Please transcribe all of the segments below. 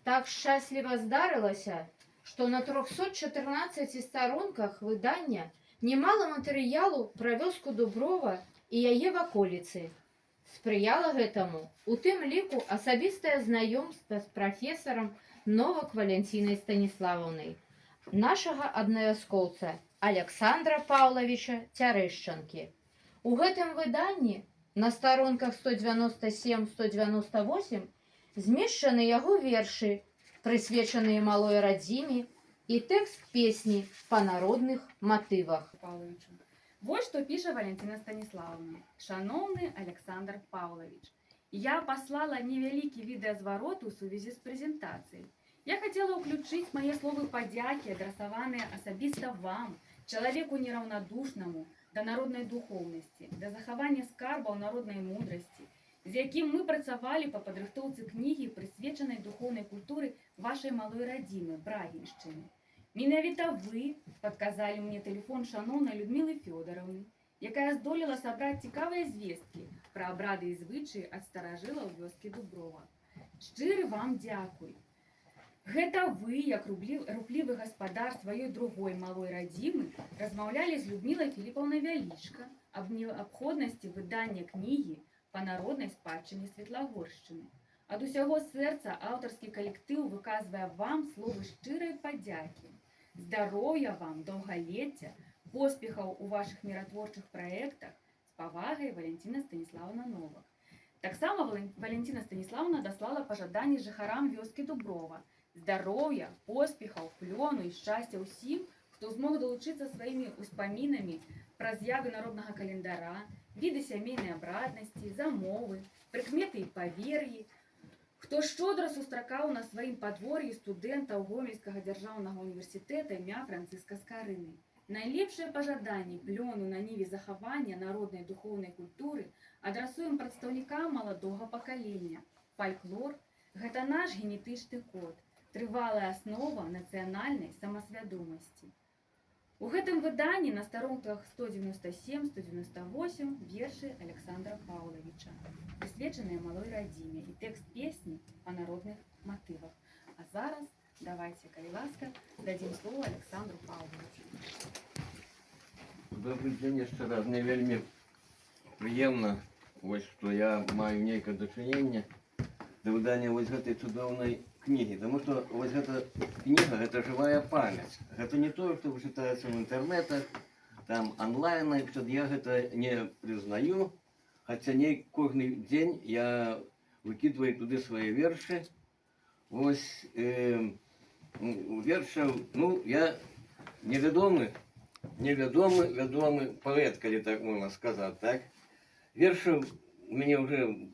Так шчасліва здарылася, што на 314 старонках выдання немало матэрыялу пра вёску Дуброва і яе ваколіцы. Спрыяла гэтаму, у тым ліку асабістае знаёмства з прафесарам Новак Валянцінай Станіславаўнай, нашага аднавяскоўца Александра Паўлавіча Цярэшчанкі. У гэтым выданні на старонках 197-198 змешчаны яго вершы, прысвечаныя малой радзіме, і тэкст песні па народных матывах. Вот что пишет Валентина Станиславовна. Шановный Александр Павлович, я послала невеликий відеозварот у сувязі з презентацией. Я хотела уключить мои словы подяки, адресованные особисто вам, человеку неравнодушному до народной духовности, до захования скарбов народной мудрости, з яким мы працавали по падрыхтоўцы книги, присвеченной духовной культуры вашей малой радзімы, Брагинщины. Менавіта вы подказали мне телефон шановной Людмилы Федоровны, якая здолела собрать цікавыя звесткі про обрады и звычаі ад старажылаў вёскі Дуброва. Шчыры вам дзякуй. Гэта вы, як руплівы гаспадар сваёй другой малой радзімы, размаўлялі з Людмилой Філіпаўнай Вялічка аб неабходнасці выдання кнігі па народнай спадчыне Светлагоршчыны. Ад усяго сэрца аўтарскі калектыў выказвае вам словы шчырай падзякі. Здароўя вам, даўгалецця, поспехаў у вашых міратворчых праектах, з павагай Валентина Станіславовна Новак. Таксама Валентина Станіславовна даслала пажаданні жыхарам вёскі Дуброва. Здароўя, поспехаў, плёну і шчасця ўсім, хто змог далучыцца сваімі ўспамінамі пра з'явы народнага календара, віды сямейнай абраднасці, замовы, прыкметы і павер'і, хто шчодра сустракаў на сваім падвор'і студэнтаў Гомельскага дзяржаўнага універсітэта імя Францыска Скарыны. Найлепшыя пажаданні плёну на ніве захавання народнай духоўнай культуры адрасуем прадстаўнікам маладога пакалення. Фальклор – гэта наш генетычны код, трывалая аснова нацыянальнай самасвядомасці. У гэтым выданні на старонках 197-198 вершы Александра Паўлавіча, прысвечаныя малой радзіме, і тэкст песні па народных матывах. А зараз давайте, калі ласка, дадзім слово Александру Паўлавічу. Добрый день яшчэ раз. Мне вельмі прыемна, што я маю нейкае дачыненне да выдання гэтай цудоўнай книги, потому что вот эта книга, это живая память. Это не то, что читается в интернетах, там онлайн, и что я это не признаю, хотя не каждый день я выкидываю туда свои верши. Вот верши, ну, я неведомый поэт, коли так можно сказать, так. Верши у меня уже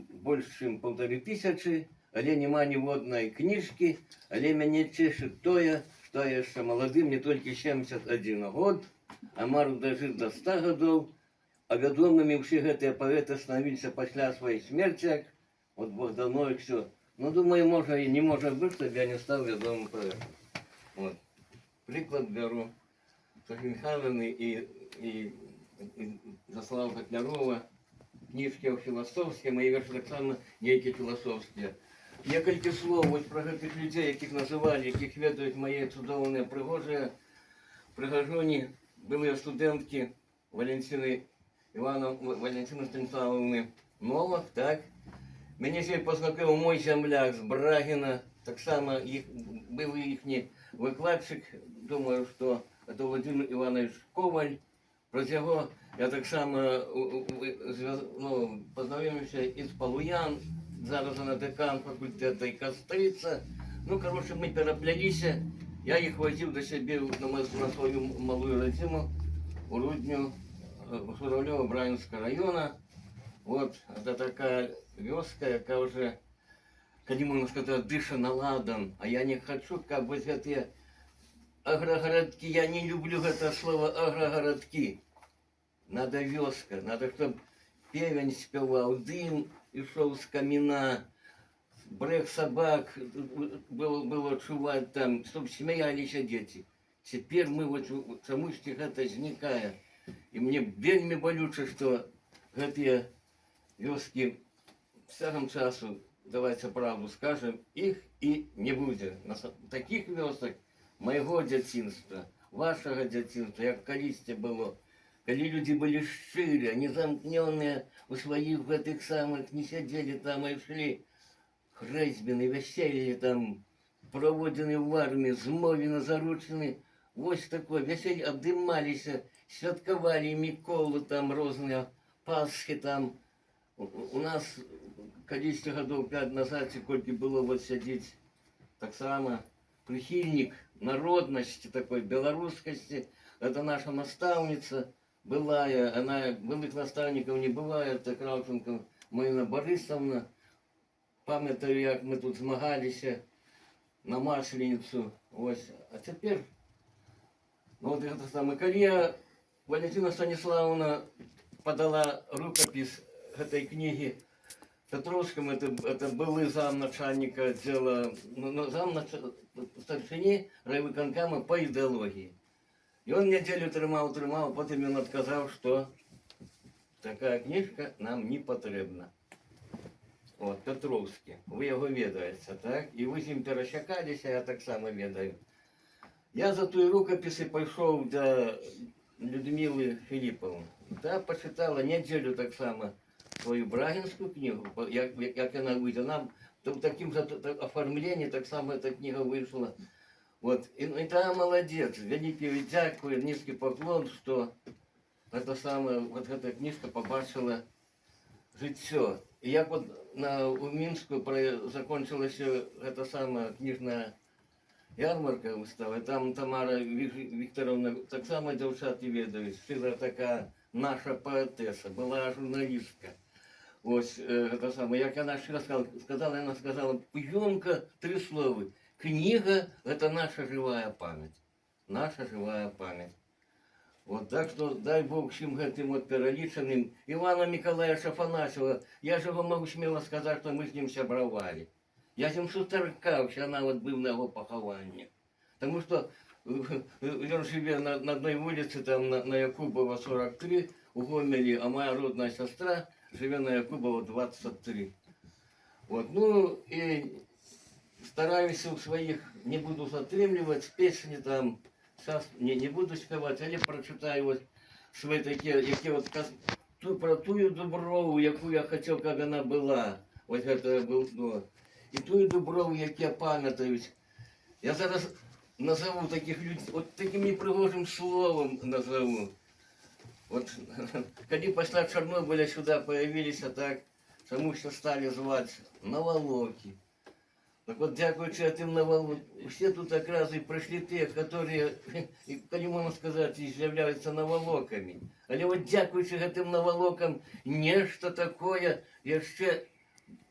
больше, чем 1500, але нема ніводнай кніжкі, але мяне цешыць тое, што я яшчэ малады, мне толькі 71 год, а мару дажыць до 100 гадоў, а вядомымі ўсе гэтыя паэты станавіліся пасля сваіх смерцях, от Богданович, все. Ну, думаю, можа і не можа быць, щоб я не стаў вядомым паэтам. Вот. Прыклад бяру Софьи Михайловны і Заслава Котлярова, кніжкі філасофскія, мае вершы таксама нейкія філасофскія. Некалькі слов вот про гэтых людзей, якіх называлі, якіх ведаюць мае цудоўныя прыгажоні, былыя студэнткі Валентины Станіславовны Новак, так. Мяне сёння пазнакоміў мой зямляк з Брагіна, таксама быў іхні выкладчык, думаю, што это Владимир Иванович Коваль. Праз яго я таксама пазнаёміўся і з Палуян, зараз она декан факультета і Кастрыца. Ну, короче, мы перапляліся. Я іх возіў да сябе на свою малую радзіму у Рудню Журавлёва-Брагінскага района. Вот, это такая вёска, яка уже, калі можна сказать, дыша на ладан. А я не хочу, каб вось гэтыя аграгарадкі, я не люблю гэта слово аграгарадкі. Надо вёска, надо, чтобы певень спевал, дым ішоў з каміна, брэх собак было чуваць там, чтобы смяяліся дзеці. Цяпер мы вот чамусьці гэта знікае. І мне вельмі балюча, што гэтыя вёскі з цягам часу давайте правду скажем, их и не будет. Таких вёсок моего дзяцінства, вашего дзяцінства, як калісьці было, калі люди были шчырыя, не замкнёныя у своих гэтых самых, не сидели там, а шли хрэсьбіны, вяселлі там, проводзены в армии, змовіны, заручены. Вось такое вяселле, абдымаліся, святкавалі Міколу, там розныя Пасхи там. У нас калісьці гадоў 5 назад, ці колькі было вот сядзець таксама прыхільнік народнасці, такой беларускасці. Это наша настаўніца былая, она былых настаўнікаў не бывае, это Кравченко Марина Борисовна. Памятаю, як мы тут змагаліся на Масленіцу. Ось. А цяпер, ну вот это самое, калі Валентина Станиславовна подала рукопись этой книги Петровскому, это былы замначальника отдела, старшині райвиконкама по идеологии. И он неделю трымал, потом он отказал, что такая книжка нам не потребна. Вот, Петровский, вы его ведаете, так? И вы с ним пересекались, я так само ведаю. Я за той рукописи пошел до Людмилы Филипповны. Та почитала неделю так само свою брагинскую книгу, як она выйдет. Нам в таким же оформлении так само эта книга вышла. Вот. И та молодец, великий дякую, низкий поклон, что это самое, вот эта книжка побачила життя. И як вот у Минску закончилась эта самая книжная ярмарка выстава, и там Тамара Викторовна так само девчат не ведают, шила такая наша поэтесса, была журналистка. Ось, это самое, як она сказала, она сказала, ёмко 3 слова. Книга – это наша живая память. Наша живая память. Вот, так что дай Бог всем этим вот переличенным. Ивана Николаевича Афанасьева, я же вам могу смело сказать, что мы с ним сябровали. Я с ним сустракався, она вот был на его поховании. Потому что он живе на одной улице, там на Якубова 43, у Гомелі, а моя родная сестра живе на Якубова 23. Вот, ну и стараюсь у своих, не буду затрымливать, песни там, сейчас не буду спевать, але прочитаю вот свои такие, вот про тую Дуброву, яку я хотел, как она была. Вот это был, ну, и тую Дуброву, як я пам'ятаюсь. Я зараз назову таких людей, вот таким непригожим словом назову. Вот, когда после Чернобыля сюда появились, а так, тому что стали звать Наволоки. Так вот, дякуючи этим Наволокам, все тут как раз и пришли те, которые, не можно сказать, являются Наволоками. Але вот дякуючи этим Наволокам, нечто такое, еще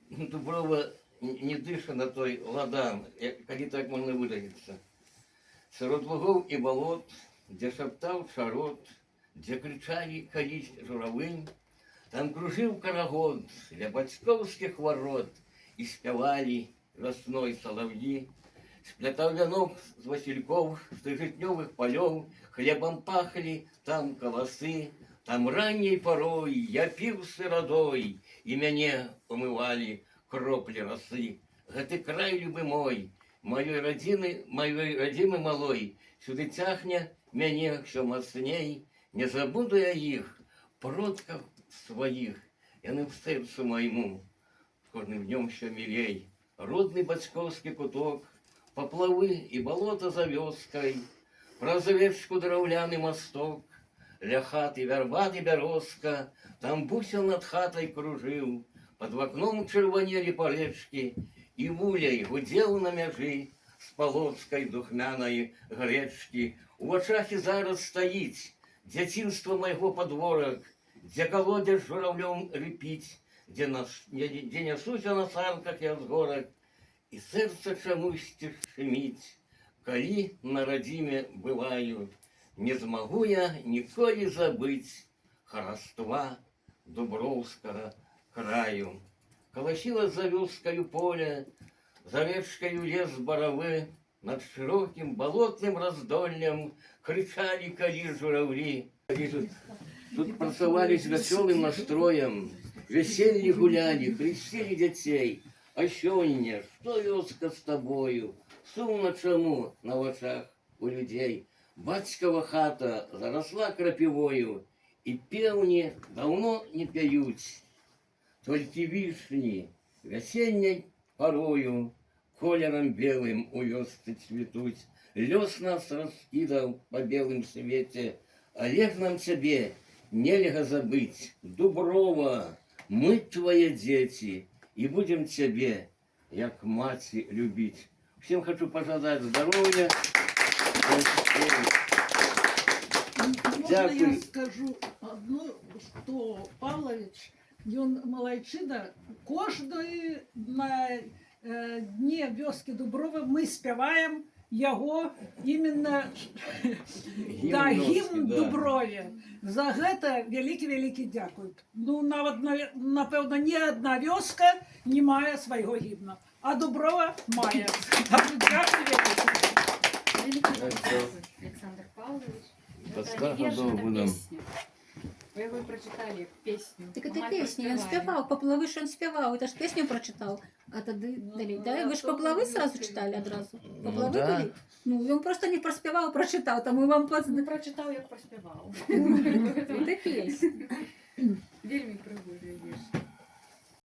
Дуброва не дыша на той ладан, коли так можно выразиться. Сярод лугов и болот, где шептал шарот, где кричали колись журавынь, там кружил карагод для бацьковских ворот и спевали весной соловьи, сплетал вянок з васильков, з житневых полев, хлебом пахли там колосы, там ранней порой я пил сыродой, и меня умывали кропли росы. Гэты край любы мой, моей родимы малой, сюды тяхне мяне все мацней, не забуду я их, продков своих, яны в сердцу моему, с кожным днем все милей. Родный бацьковский куток, поплавы и болото за вёскай, праз речку драўляны мосток, ля хаты вярбаты бярозка, там бусел над хатой кружил, под окном чырванели парэчкі, и вуляй гудел на мяжы с полоцкой духмяной гречки. У вачах и зараз стоить дзяцінства майго подворок, где колодец журавлем репить, где несуся на санках я з горок, и сердце чамусьці шуміць, калі на радзіме бываю, не змагу я ніколі забыть хараства Дубровского краю. Колосилось за вёскою поле, за речкою лес боровы, над широким болотным раздольем кричали кали журавли. Тут просовались веселым настроем, веселье гуляли, крестили детей, А сёння, што вёска з табою, сумна чаму на вачах у людзей. Бацькава хата зарасла крапівою, і пеўні даўно не пяюць. Толькі вішні вясенняй парою колерам белым у вёсцы цвітуць. Лёс нас раскідаў па белым свеце, але ж нам цябе нельга забыць. Дуброва, мы твае дзеці, і будем цябе, як маці, любіць. Всем хочу пожелать здоровья. Можно Дякую. я скажу одно, что Павлович, он малайчина, кожної на дне вёски Дуброва мы спеваем его именно да, гімн Дуброве. За гэта вялікі дзякуй. Ну, нават, напэўна, ні адна вёска не мае свайго гімна, а Дуброва мае. Так, дзякуй вялікі. Александр Павлович. Подскажу, буду. Вы его прочитали песню. Так это Мать песня, он поспеваем. спевал, поплавы ж он спевал, это ж песню прочитал. А тогда, да, вы же поплавы сразу читали одразу. Поплавы да. были? Ну, он просто не проспевал, прочитал, там и вам Ну, прочитал, як проспівав. Это песня. Вельми пригожий вірш.